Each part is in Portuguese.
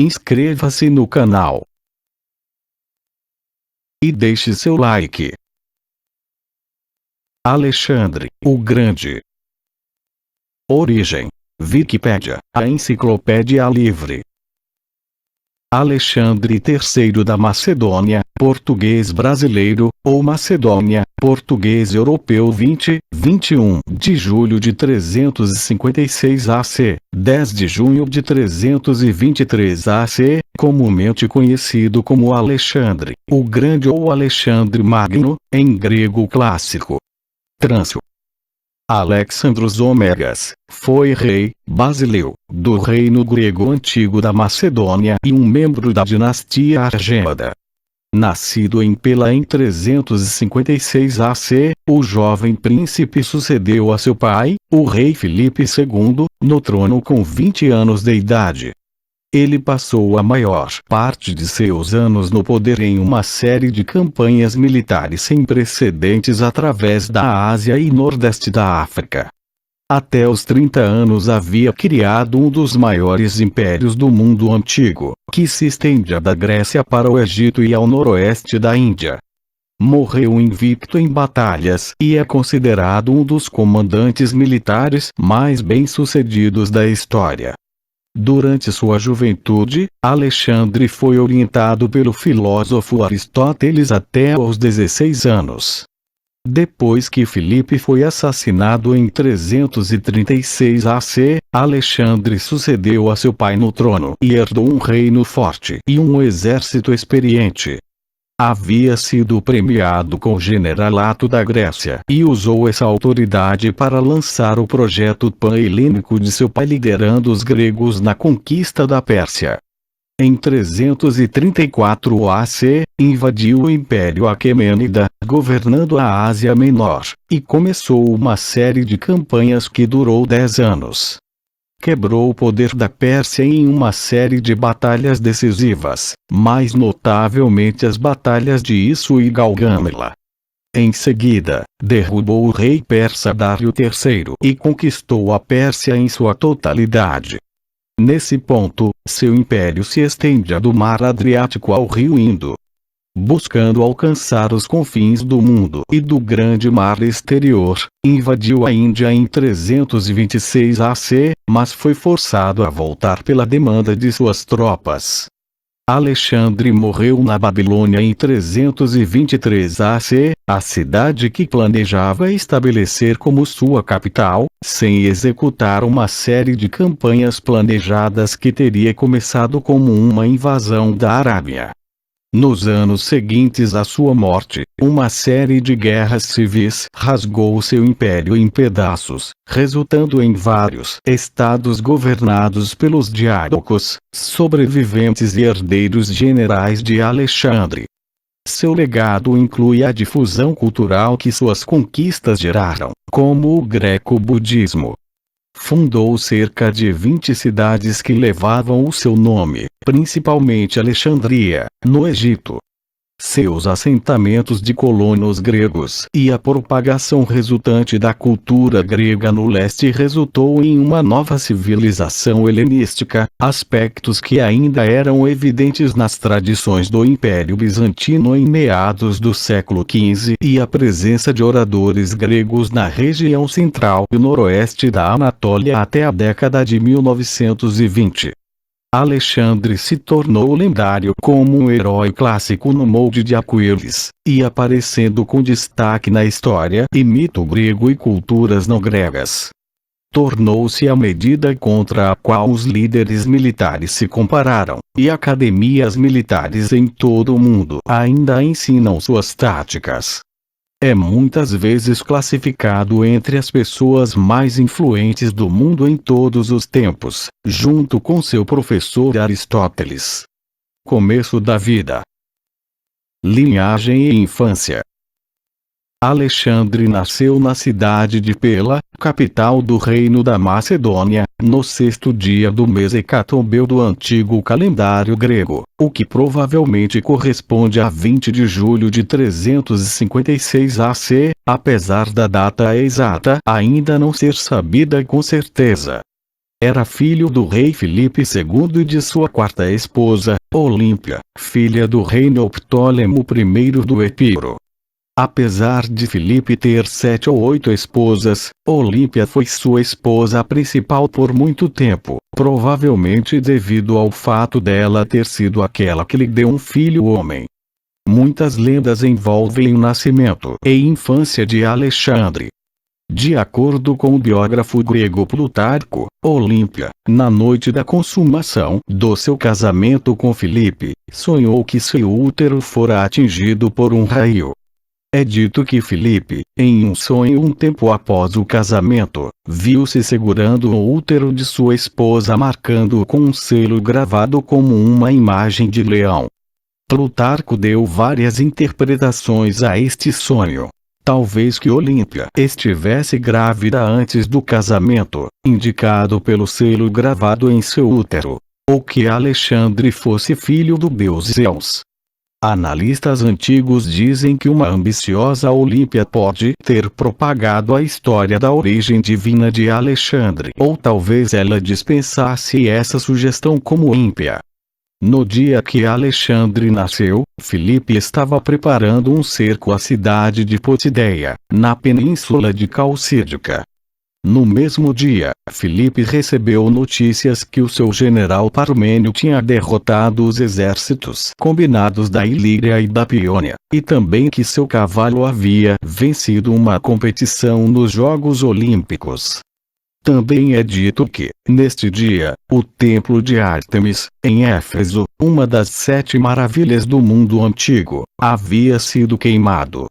Inscreva-se no canal e deixe seu like. Alexandre o Grande. Origem: Wikipédia, a enciclopédia livre. Alexandre III da Macedônia, português brasileiro, ou Macedônia, português europeu 21 de julho de 356 AC, 10 de junho de 323 AC, comumente conhecido como Alexandre o Grande ou Alexandre Magno, em grego clássico. Trâncio. Alexandros Ômegas, foi rei, basileu, do reino grego antigo da Macedônia e um membro da dinastia Argêmada. Nascido em Pela em 356 AC, o jovem príncipe sucedeu a seu pai, o rei Filipe II, no trono com 20 anos de idade. Ele passou a maior parte de seus anos no poder em uma série de campanhas militares sem precedentes através da Ásia e Nordeste da África. Até os 30 anos havia criado um dos maiores impérios do mundo antigo, que se estendia da Grécia para o Egito e ao noroeste da Índia. Morreu invicto em batalhas e é considerado um dos comandantes militares mais bem-sucedidos da história. Durante sua juventude, Alexandre foi orientado pelo filósofo Aristóteles até aos 16 anos. Depois que Filipe foi assassinado em 336 AC, Alexandre sucedeu a seu pai no trono e herdou um reino forte e um exército experiente. Havia sido premiado com o generalato da Grécia e usou essa autoridade para lançar o projeto pan-helênico de seu pai liderando os gregos na conquista da Pérsia. Em 334 AC, invadiu o Império Aquemênida, governando a Ásia Menor, e começou uma série de campanhas que durou 10 anos. Quebrou o poder da Pérsia em uma série de batalhas decisivas, mais notavelmente as batalhas de Issu e Gaugamela. Em seguida, derrubou o rei persa Dário III e conquistou a Pérsia em sua totalidade. Nesse ponto, seu império se estendia do mar Adriático ao rio Indo, buscando alcançar os confins do mundo e do grande mar exterior. Invadiu a Índia em 326 AC, mas foi forçado a voltar pela demanda de suas tropas. Alexandre morreu na Babilônia em 323 AC, a cidade que planejava estabelecer como sua capital, sem executar uma série de campanhas planejadas que teria começado como uma invasão da Arábia. Nos anos seguintes à sua morte, uma série de guerras civis rasgou seu império em pedaços, resultando em vários estados governados pelos diádocos, sobreviventes e herdeiros generais de Alexandre. Seu legado inclui a difusão cultural que suas conquistas geraram, como o greco-budismo. Fundou cerca de 20 cidades que levavam o seu nome, principalmente Alexandria, no Egito. Seus assentamentos de colonos gregos e a propagação resultante da cultura grega no leste resultou em uma nova civilização helenística, aspectos que ainda eram evidentes nas tradições do Império Bizantino em meados do século XV e a presença de oradores gregos na região central e noroeste da Anatólia até a década de 1920. Alexandre se tornou lendário como um herói clássico no molde de Aquiles, e aparecendo com destaque na história e mito grego e culturas não gregas. Tornou-se a medida contra a qual os líderes militares se compararam, e academias militares em todo o mundo ainda ensinam suas táticas. É muitas vezes classificado entre as pessoas mais influentes do mundo em todos os tempos, junto com seu professor Aristóteles. Começo da vida. Linhagem e infância. Alexandre nasceu na cidade de Pela, capital do reino da Macedônia, no sexto dia do mês Hecatombeu do antigo calendário grego, o que provavelmente corresponde a 20 de julho de 356 AC, apesar da data exata ainda não ser sabida com certeza. Era filho do rei Filipe II e de sua quarta esposa, Olímpia, filha do rei Neoptólemo I do Epiro. Apesar de Filipe ter 7 ou 8 esposas, Olímpia foi sua esposa principal por muito tempo, provavelmente devido ao fato dela ter sido aquela que lhe deu um filho homem. Muitas lendas envolvem o nascimento e infância de Alexandre. De acordo com o biógrafo grego Plutarco, Olímpia, na noite da consumação do seu casamento com Filipe, sonhou que seu útero fora atingido por um raio. É dito que Filipe, em um sonho um tempo após o casamento, viu-se segurando o útero de sua esposa marcando-o com um selo gravado como uma imagem de leão. Plutarco deu várias interpretações a este sonho. Talvez que Olímpia estivesse grávida antes do casamento, indicado pelo selo gravado em seu útero. Ou que Alexandre fosse filho do deus Zeus. Analistas antigos dizem que uma ambiciosa Olímpia pode ter propagado a história da origem divina de Alexandre. Ou talvez ela dispensasse essa sugestão como ímpia. No dia que Alexandre nasceu, Filipe estava preparando um cerco à cidade de Potideia, na península de Calcídica. No mesmo dia, Filipe recebeu notícias que o seu general Parmênio tinha derrotado os exércitos combinados da Ilíria e da Piônia, e também que seu cavalo havia vencido uma competição nos Jogos Olímpicos. Também é dito que, neste dia, o templo de Ártemis, em Éfeso, uma das 7 maravilhas do mundo antigo, havia sido queimado.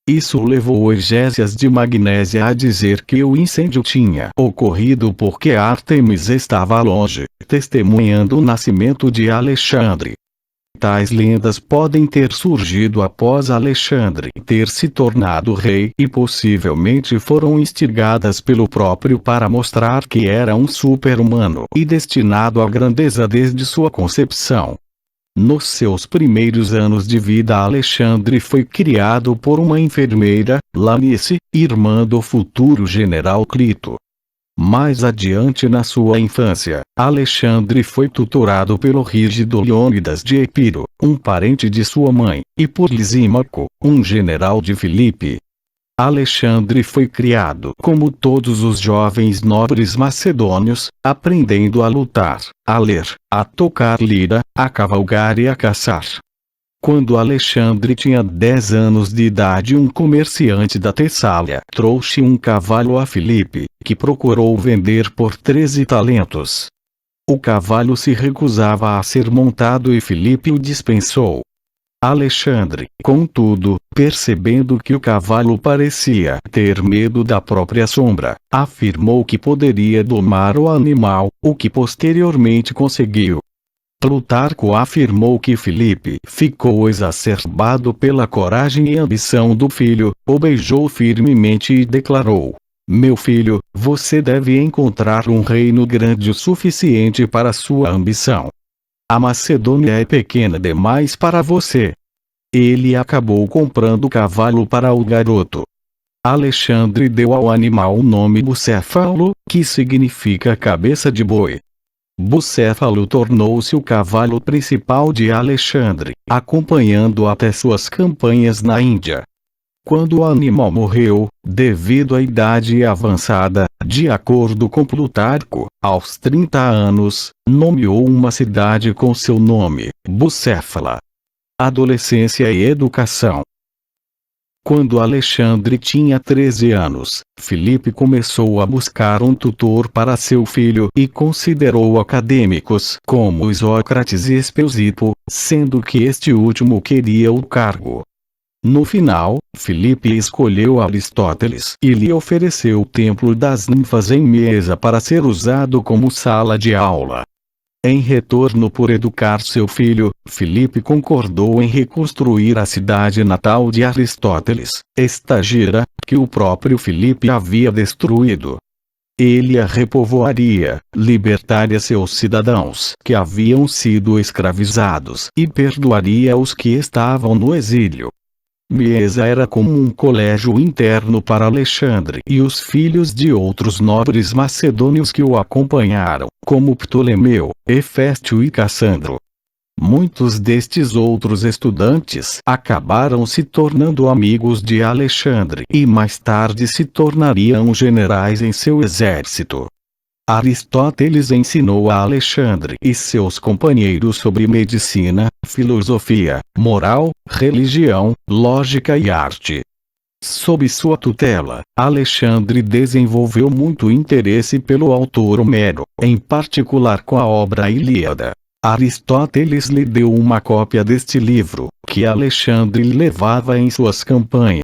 Isso levou Egésias de Magnésia a dizer que o incêndio tinha ocorrido porque Ártemis estava longe, testemunhando o nascimento de Alexandre. Tais lendas podem ter surgido após Alexandre ter se tornado rei e possivelmente foram instigadas pelo próprio para mostrar que era um super-humano e destinado à grandeza desde sua concepção. Nos seus primeiros anos de vida, Alexandre foi criado por uma enfermeira, Lanice, irmã do futuro general Clito. Mais adiante na sua infância, Alexandre foi tutorado pelo rígido Leônidas de Epiro, um parente de sua mãe, e por Lisímaco, um general de Filipe. Alexandre foi criado como todos os jovens nobres macedônios, aprendendo a lutar, a ler, a tocar lira, a cavalgar e a caçar. Quando Alexandre tinha 10 anos de idade, um comerciante da Tessália trouxe um cavalo a Filipe, que procurou vender por 13 talentos. O cavalo se recusava a ser montado e Filipe o dispensou. Alexandre, contudo, percebendo que o cavalo parecia ter medo da própria sombra, afirmou que poderia domar o animal, o que posteriormente conseguiu. Plutarco afirmou que Filipe ficou exacerbado pela coragem e ambição do filho, o beijou firmemente e declarou: "Meu filho, você deve encontrar um reino grande o suficiente para sua ambição. A Macedônia é pequena demais para você." Ele acabou comprando o cavalo para o garoto. Alexandre deu ao animal o nome Bucéfalo, que significa cabeça de boi. Bucéfalo tornou-se o cavalo principal de Alexandre, acompanhando até suas campanhas na Índia. Quando o animal morreu, devido à idade avançada, de acordo com Plutarco, aos 30 anos, nomeou uma cidade com seu nome, Bucéfala. Adolescência e educação. Quando Alexandre tinha 13 anos, Filipe começou a buscar um tutor para seu filho e considerou acadêmicos como Isócrates e Espeusipo, sendo que este último queria o cargo. No final, Filipe escolheu Aristóteles e lhe ofereceu o Templo das Ninfas em Miesa para ser usado como sala de aula. Em retorno por educar seu filho, Filipe concordou em reconstruir a cidade natal de Aristóteles, Estagira, que o próprio Filipe havia destruído. Ele a repovoaria, libertaria seus cidadãos que haviam sido escravizados e perdoaria os que estavam no exílio. Miesa era como um colégio interno para Alexandre e os filhos de outros nobres macedônios que o acompanharam, como Ptolomeu, Heféstio e Cassandro. Muitos destes outros estudantes acabaram se tornando amigos de Alexandre e mais tarde se tornariam generais em seu exército. Aristóteles ensinou a Alexandre e seus companheiros sobre medicina, filosofia, moral, religião, lógica e arte. Sob sua tutela, Alexandre desenvolveu muito interesse pelo autor Homero, em particular com a obra Ilíada. Aristóteles lhe deu uma cópia deste livro, que Alexandre levava em suas campanhas.